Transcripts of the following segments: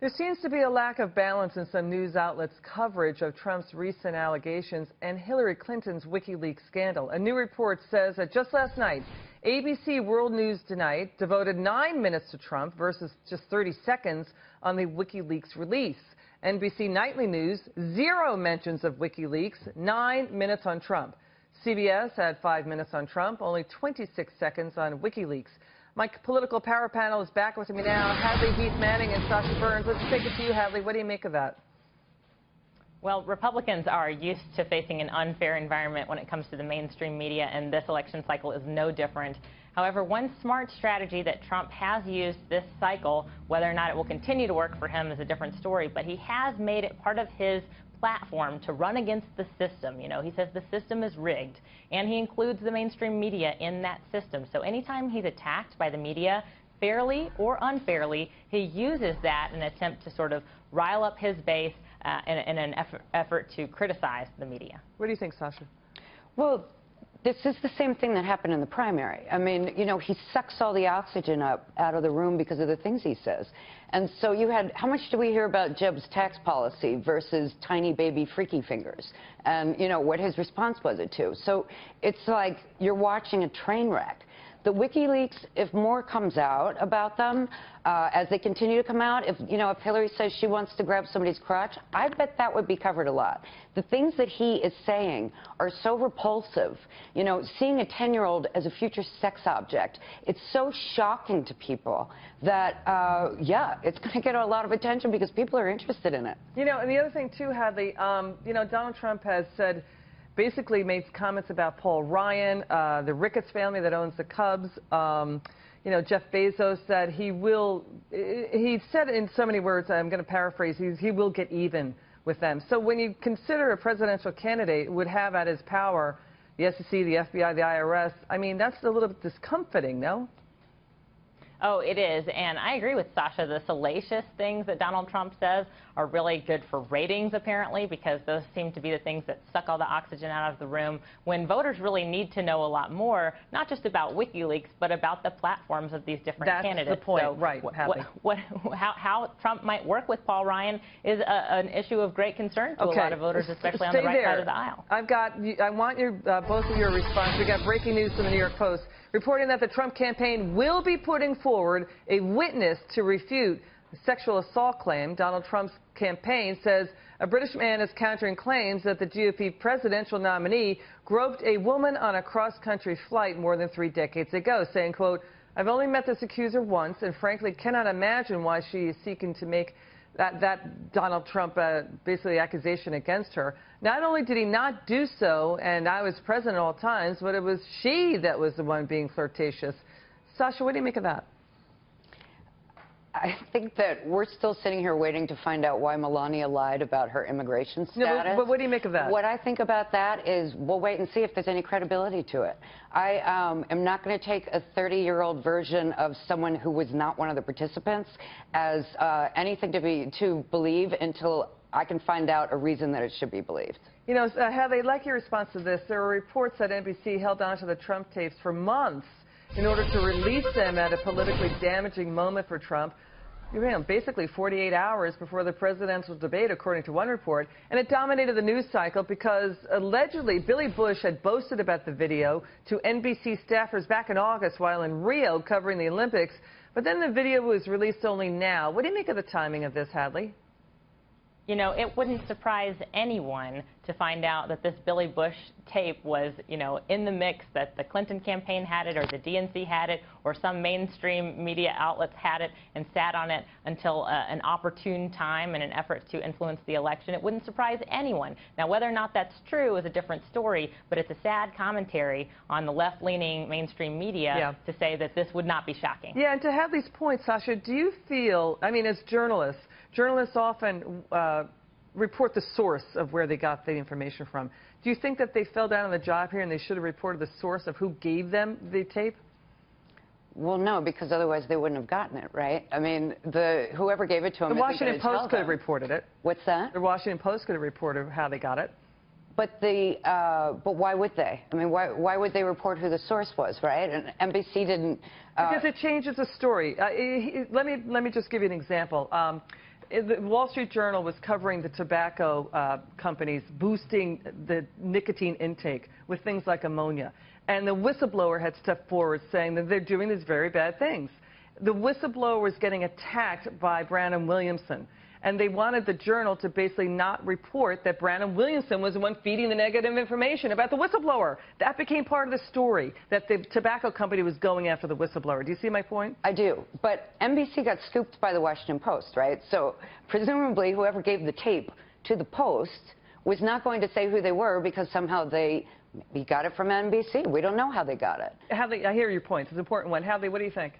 There seems to be a lack of balance in some news outlets' coverage of Trump's recent allegations and Hillary Clinton's WikiLeaks scandal. A new report says that just last night, ABC World News Tonight devoted 9 minutes to Trump versus just 30 seconds on the WikiLeaks release. NBC Nightly News, 0 mentions of WikiLeaks, 9 minutes on Trump. CBS had 5 minutes on Trump, only 26 seconds on WikiLeaks. My political power panel is back with me now. Hadley, Heath Manning, and Sascha Burns. Let's take it to you, Hadley. What do you make of that? Well, Republicans are used to facing an unfair environment when it comes to the mainstream media, and this election cycle is no different. However, one smart strategy that Trump has used this cycle, whether or not it will continue to work for him is a different story, but he has made it part of his platform to run against the system. You know, he says the system is rigged, and he includes the mainstream media in that system. So anytime he's attacked by the media, fairly or unfairly, he uses that in an attempt to sort of rile up his base in an effort to criticize the media. What do you think, Sascha? Well, this is the same thing that happened in the primary. I mean, you know, he sucks all the oxygen out of the room because of the things he says. And so you had, how much do we hear about Jeb's tax policy versus tiny baby freaky fingers? And, you know, what his response was to. So it's like you're watching a train wreck. The WikiLeaks, if more comes out about them, as they continue to come out, if Hillary says she wants to grab somebody's crotch, I bet that would be covered a lot. The things that he is saying are so repulsive. You know, seeing a 10-year-old as a future sex object, it's so shocking to people that, yeah, it's going to get a lot of attention because people are interested in it. You know, and the other thing, too, Hadley, Donald Trump has said, basically made comments about Paul Ryan, the Ricketts family that owns the Cubs. Jeff Bezos said he said in so many words, I'm going to paraphrase, he will get even with them. So when you consider a presidential candidate would have at his power the SEC, the FBI, the IRS, I mean, that's a little bit discomforting, no? Oh, it is, and I agree with Sascha. The salacious things that Donald Trump says are really good for ratings, apparently, because those seem to be the things that suck all the oxygen out of the room when voters really need to know a lot more, not just about WikiLeaks, but about the platforms of these different candidates. That's the point, so right, how Trump might work with Paul Ryan is an issue of great concern to a lot of voters, especially on the right side of the aisle. I want both of your response. We got breaking news from the New York Post reporting that the Trump campaign will be putting forward a witness to refute the sexual assault claim. Donald Trump's campaign says a British man is countering claims that the GOP presidential nominee groped a woman on a cross-country flight more than 3 decades ago, saying, quote, I've only met this accuser once and frankly cannot imagine why she is seeking to make that Donald Trump basically accusation against her. Not only did he not do so, and I was present at all times, but it was she that was the one being flirtatious. Sascha, what do you make of that? I think that we're still sitting here waiting to find out why Melania lied about her immigration status. No, but what do you make of that? What I think about that is we'll wait and see if there's any credibility to it. I am not going to take a 30-year-old version of someone who was not one of the participants as anything to believe until I can find out a reason that it should be believed. You know, Hadley, I'd like your response to this. There were reports that NBC held on to the Trump tapes for months in order to release them at a politically damaging moment for Trump, basically 48 hours before the presidential debate, according to one report. And it dominated the news cycle because allegedly Billy Bush had boasted about the video to NBC staffers back in August while in Rio covering the Olympics. But then the video was released only now. What do you make of the timing of this, Hadley? You know, it wouldn't surprise anyone to find out that this Billy Bush tape was, in the mix, that the Clinton campaign had it or the DNC had it or some mainstream media outlets had it and sat on it until an opportune time in an effort to influence the election. It wouldn't surprise anyone. Now, whether or not that's true is a different story, but it's a sad commentary on the left-leaning mainstream media to say that this would not be shocking. Yeah, and to Hadley's point, Sascha, do you feel, I mean, as journalists often report the source of where they got the information from. Do you think that they fell down on the job here and they should have reported the source of who gave them the tape? Well, no, because otherwise they wouldn't have gotten it, right? I mean, whoever gave it to them... The Washington Post could have reported it. What's that? The Washington Post could have reported how they got it. But why would they? I mean, why would they report who the source was, right? And NBC didn't... Because it changes the story. Let me just give you an example. The Wall Street Journal was covering the tobacco companies boosting the nicotine intake with things like ammonia. And the whistleblower had stepped forward saying that they're doing these very bad things. The whistleblower was getting attacked by Brannon Williamson. And they wanted the Journal to basically not report that Brannon Williamson was the one feeding the negative information about the whistleblower. That became part of the story, that the tobacco company was going after the whistleblower. Do you see my point? I do. But NBC got scooped by the Washington Post, right? So presumably whoever gave the tape to the Post was not going to say who they were because somehow they got it from NBC. We don't know how they got it. Hadley, I hear your point. It's an important one. Hadley, what do you think?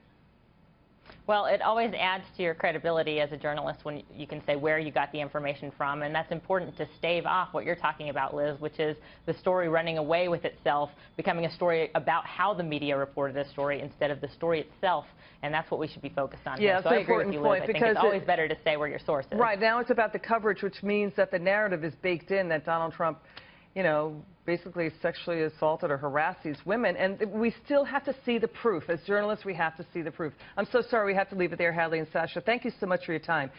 Well, it always adds to your credibility as a journalist when you can say where you got the information from, and that's important to stave off what you're talking about, Liz, which is the story running away with itself, becoming a story about how the media reported a story instead of the story itself, and that's what we should be focused on. Yeah, so I agree with you, Liz. I think it's always better to say where your source is. Right, now it's about the coverage, which means that the narrative is baked in that Donald Trump, you know, basically sexually assaulted or harassed these women, and we still have to see the proof. As journalists, we have to see the proof. I'm so sorry we have to leave it there, Hadley and Sascha. Thank you so much for your time.